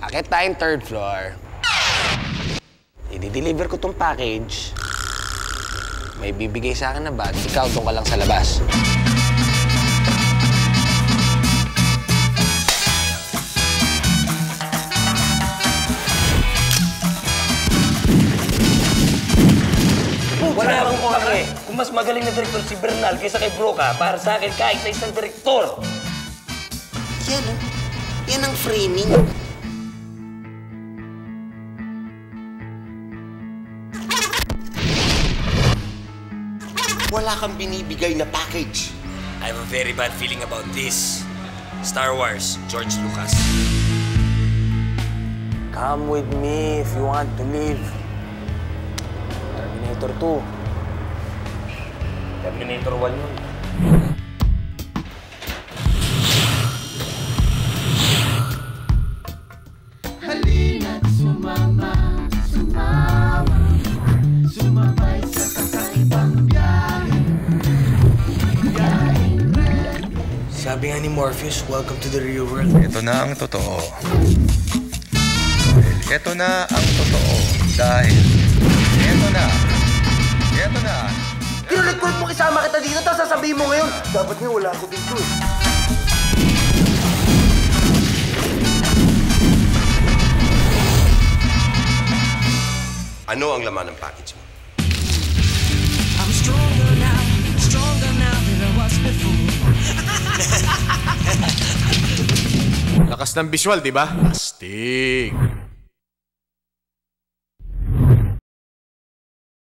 Akit tayong third floor. I-deliver ko tong package. May bibigay sa akin na bag. Ikaw, doon ka lang sa labas. Wala akong pake. Kung mas magaling na direktor si Bernal kaysa kay Broca, para sa akin, kahit sa isang direktor. Yan, oh. Yan ang framing. Wala kang binibigay na package. I have a very bad feeling about this. Star Wars, George Lucas. Come with me if you want to live. Terminator 2. Terminator 1 yun. Halina't sumama, sumawa, sumabay sa kakaibang biyahe. Sabi nga ni Morpheus, welcome to the real world. Ito na ang totoo. Ito na ang totoo. Dahil ito na. Kino-record mo isama kita dito, tapos sasabihin mo ngayon, dapat nga wala ako dito eh. Ano ang laman ng package mo? I'm stronger now than I was before. Lakas ng visual, di ba? Astig.